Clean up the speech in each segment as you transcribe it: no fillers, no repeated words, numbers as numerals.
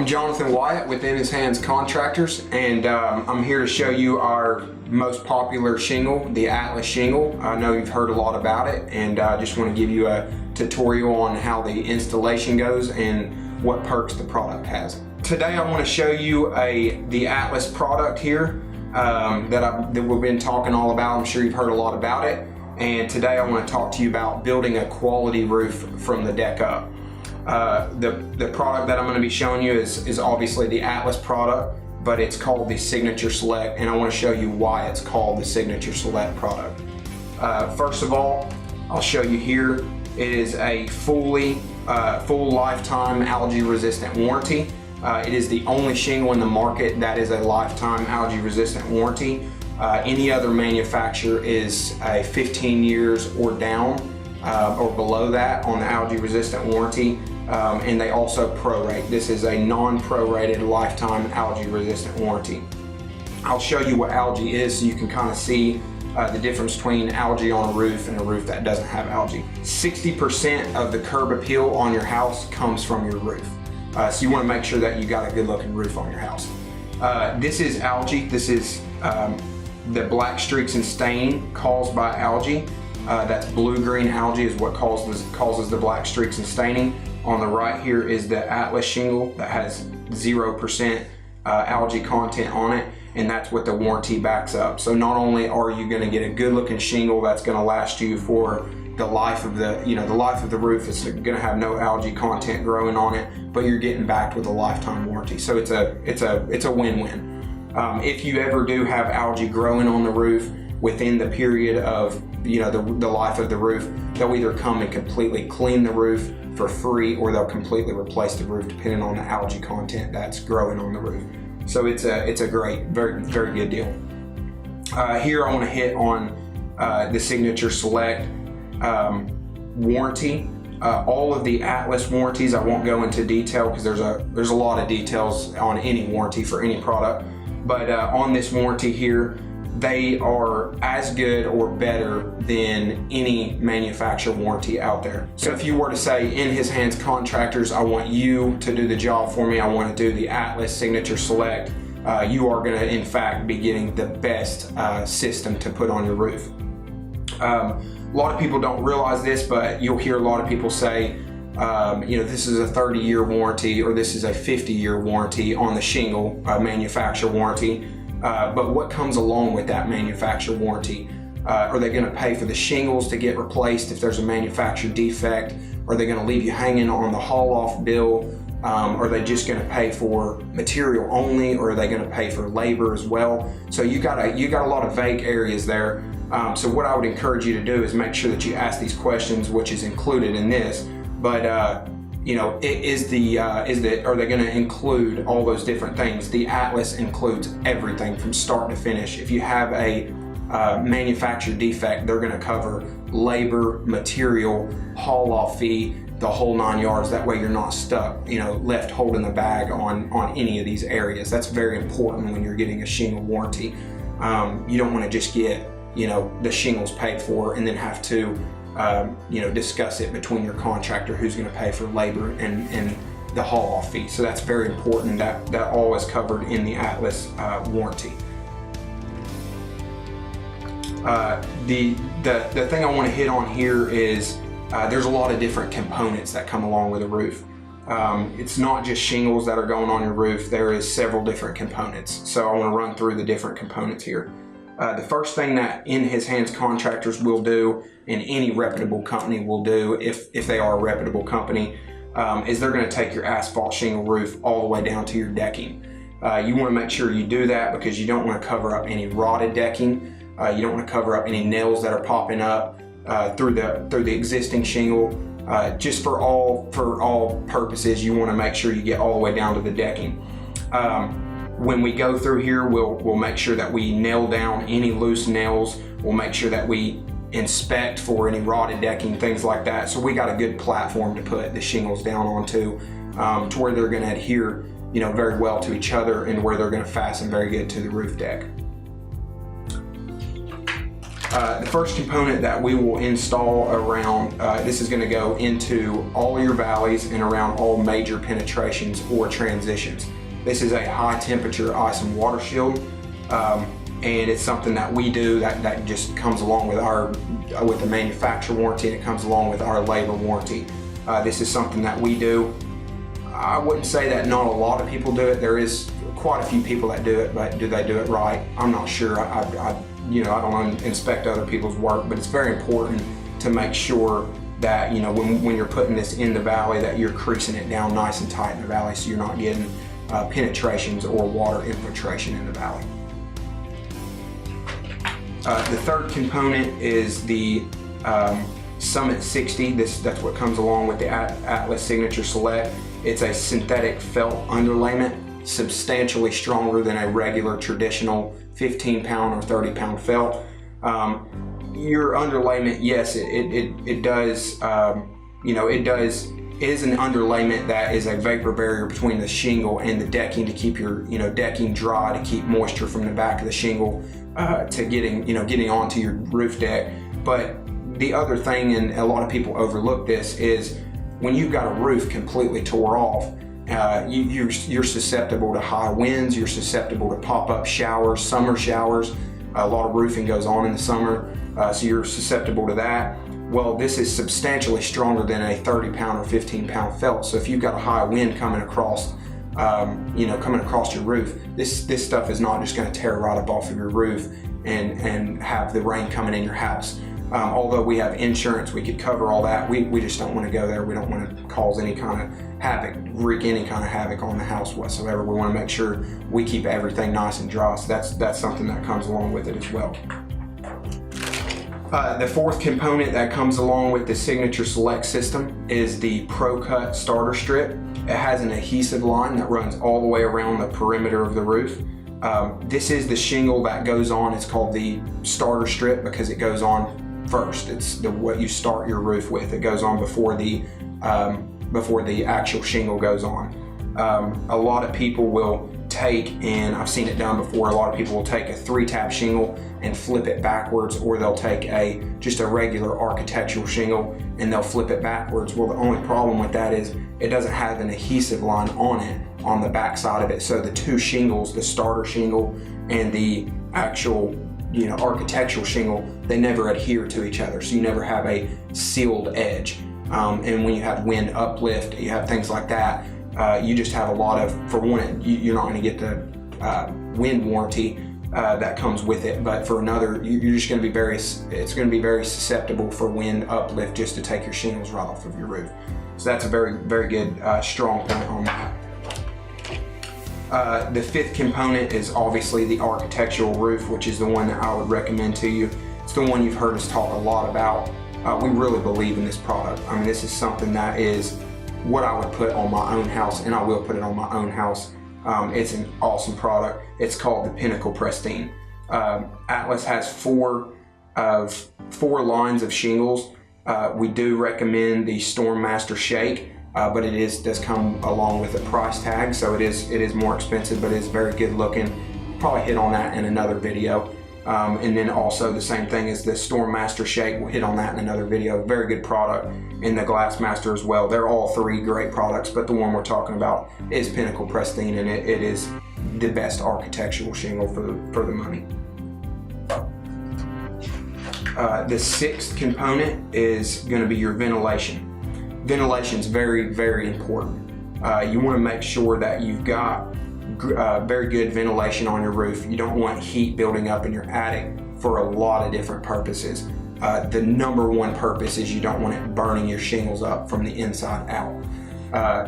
I'm Jonathan Wyatt with In His Hands Contractors, and I'm here to show you our most popular shingle, the Atlas shingle. I know you've heard a lot about it, and I just want to give you a tutorial on how the installation goes and what perks the product has. Today I want to show you the Atlas product here that we've been talking all about. I'm sure you've heard a lot about it, and today I want to talk to you about building a quality roof from the deck up. The product that I'm going to be showing you is obviously the Atlas product, but it's called the Signature Select, and I want to show you why it's called the Signature Select product. First of all, I'll show you here, it is a full lifetime algae resistant warranty. It is the only shingle in the market that is a lifetime algae resistant warranty. Any other manufacturer is a 15 years or down or below that on the algae resistant warranty, and they also prorate. This is a non-prorated lifetime algae resistant warranty. I'll show you what algae is so you can kind of see the difference between algae on a roof and a roof that doesn't have algae. 60% of the curb appeal on your house comes from your roof. So you want to make sure that you got a good looking roof on your house. This is algae. This is the black streaks and stain caused by algae. That's blue-green algae is what causes the black streaks and staining. On the right here is the Atlas shingle that has 0% algae content on it, and that's what the warranty backs up. So not only are you going to get a good-looking shingle that's going to last you for the life of the roof, it's going to have no algae content growing on it, but you're getting backed with a lifetime warranty. So it's a win-win. If you ever do have algae growing on the roof within the period of the life of the roof, they'll either come and completely clean the roof for free, or they'll completely replace the roof depending on the algae content that's growing on the roof. So it's a great, very, very good deal. Here I want to hit on the Signature Select warranty. All of the Atlas warranties, I won't go into detail because there's a lot of details on any warranty for any product, but on this warranty here, they are as good or better than any manufacturer warranty out there. So if you were to say, In His Hands Contractors, I want you to do the job for me, I want to do the Atlas Signature Select, you are going to in fact be getting the best system to put on your roof. A lot of people don't realize this, but you'll hear a lot of people say, this is a 30-year warranty, or this is a 50-year warranty on the shingle, manufacturer warranty. But what comes along with that manufacturer warranty? Are they going to pay for the shingles to get replaced if there's a manufacturer defect? Are they going to leave you hanging on the haul-off bill? Are they just going to pay for material only, or are they going to pay for labor as well? So you got a lot of vague areas there. So what I would encourage you to do is make sure that you ask these questions, which is included in this. But are they going to include all those different things? The Atlas includes everything from start to finish. If you have a manufacturer defect, they're going to cover labor, material, haul-off fee, the whole 9 yards. That way you're not stuck, left holding the bag on any of these areas. That's very important when you're getting a shingle warranty. You don't want to just get, the shingles paid for and then have to discuss it between your contractor who's going to pay for labor and the haul-off fee. So that's very important. That all is covered in the Atlas warranty. The thing I want to hit on here is there's a lot of different components that come along with a roof. It's not just shingles that are going on your roof. There is several different components. So I want to run through the different components here. The first thing that In His Hands Contractors will do, and any reputable company will do if they are a reputable company, is they're going to take your asphalt shingle roof all the way down to your decking. You want to make sure you do that because you don't want to cover up any rotted decking. You don't want to cover up any nails that are popping up through the existing shingle. Just for all purposes, you want to make sure you get all the way down to the decking. When we go through here, we'll make sure that we nail down any loose nails. We'll make sure that we inspect for any rotted decking, things like that. So we got a good platform to put the shingles down onto, to where they're going to adhere, very well to each other, and where they're going to fasten very good to the roof deck. The first component that we will install around, this is going to go into all your valleys and around all major penetrations or transitions. This is a high temperature ice and water shield, and it's something that we do that just comes along with the manufacturer warranty, and it comes along with our labor warranty. This is something that we do. I wouldn't say that not a lot of people do it. There is quite a few people that do it, but do they do it right? I'm not sure. I don't inspect other people's work, but it's very important to make sure that, when you're putting this in the valley, that you're creasing it down nice and tight in the valley, so you're not getting penetrations or water infiltration in the valley. The third component is the Summit 60. That's what comes along with the Atlas Signature Select. It's a synthetic felt underlayment, substantially stronger than a regular traditional 15-pound or 30-pound felt. Your underlayment, yes, it does. It is an underlayment that is a vapor barrier between the shingle and the decking to keep your decking dry, to keep moisture from the back of the shingle to getting onto your roof deck. But the other thing, and a lot of people overlook this, is when you've got a roof completely tore off, you're susceptible to high winds, you're susceptible to pop-up showers, summer showers. A lot of roofing goes on in the summer, so you're susceptible to that. Well, this is substantially stronger than a 30-pound or 15-pound felt. So if you've got a high wind coming across your roof, this stuff is not just going to tear right up off of your roof and have the rain coming in your house. Although we have insurance, we could cover all that. We just don't want to go there. We don't want to cause any kind of havoc, wreak any kind of havoc on the house whatsoever. We want to make sure we keep everything nice and dry. So that's something that comes along with it as well. The fourth component that comes along with the Signature Select system is the Pro Cut starter strip. It has an adhesive line that runs all the way around the perimeter of the roof. This is the shingle that goes on. It's called the starter strip because it goes on first. It's what you start your roof with. It goes on before the actual shingle goes on. A lot of people will take, and I've seen it done before, a lot of people will take a 3-tab shingle and flip it backwards, or they'll take just a regular architectural shingle and they'll flip it backwards. Well, the only problem with that is it doesn't have an adhesive line on it, on the back side of it. So the two shingles, the starter shingle and the actual architectural shingle, they never adhere to each other, so you never have a sealed edge. And when you have wind uplift, you have things like that, you just have a lot of, for one, you're not going to get the wind warranty that comes with it, but for another, you're just going to be it's going to be very susceptible for wind uplift just to take your shingles right off of your roof. So that's a very, very good strong point on that. The fifth component is obviously the architectural roof, which is the one that I would recommend to you. It's the one you've heard us talk a lot about. We really believe in this product. I mean, this is something that is what I would put on my own house, and I will put it on my own house. It's an awesome product. It's called the Pinnacle Pristine. Atlas has four lines of shingles. We do recommend the Storm Master Shake, but it does come along with a price tag, so it is more expensive, but it's very good looking. Probably hit on that in another video. And then also the same thing as the Storm Master Shake, we'll hit on that in another video. Very good product, and the Glass Master as well. They're all three great products, but the one we're talking about is Pinnacle Pristine, and it is the best architectural shingle for the money. The sixth component is going to be your ventilation. Ventilation is very, very important. You want to make sure that you've got very good ventilation on your roof. You don't want heat building up in your attic for a lot of different purposes. The number one purpose is you don't want it burning your shingles up from the inside out.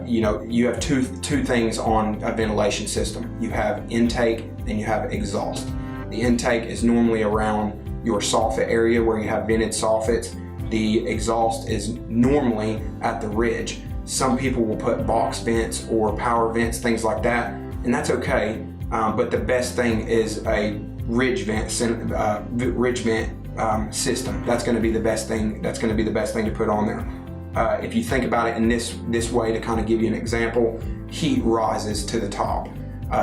You have two things on a ventilation system. You have intake and you have exhaust. The intake is normally around your soffit area where you have vented soffits. The exhaust is normally at the ridge. Some people will put box vents or power vents, things like that, and that's okay, but the best thing is a ridge vent system. That's going to be the best thing. That's going to be the best thing to put on there. If you think about it in this way, to kind of give you an example, heat rises to the top.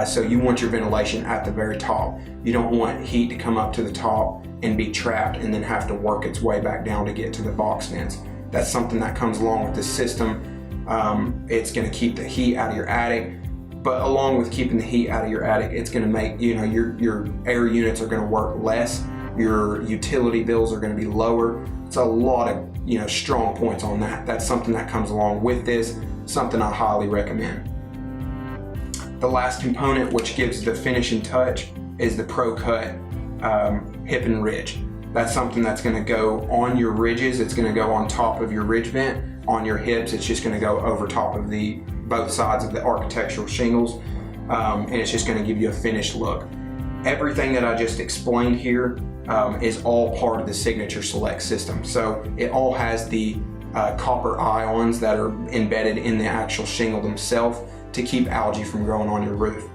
So you want your ventilation at the very top. You don't want heat to come up to the top and be trapped and then have to work its way back down to get to the box vents. That's something that comes along with the system. It's going to keep the heat out of your attic, but along with keeping the heat out of your attic, it's going to make, you know, your air units are going to work less, your utility bills are going to be lower. It's a lot of, you know, strong points on that. That's something that comes along with this, something I highly recommend. The last component, which gives the finishing touch, is the Pro Cut hip and ridge. That's something that's going to go on your ridges. It's going to go on top of your ridge vent. On your hips, it's just going to go over top of both sides of the architectural shingles, and it's just going to give you a finished look. Everything that I just explained here is all part of the Signature Select system. So it all has the copper ions that are embedded in the actual shingle themselves to keep algae from growing on your roof.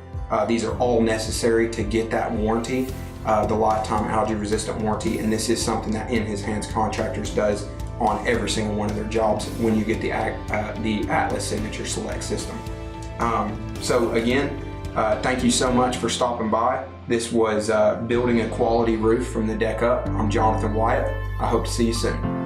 These are all necessary to get that warranty, the lifetime algae resistant warranty, and this is something that In His Hands Contractors does on every single one of their jobs when you get the Atlas Signature Select system. So again, thank you so much for stopping by. This was Building a Quality Roof from the Deck Up. I'm Jonathan Wyatt. I hope to see you soon.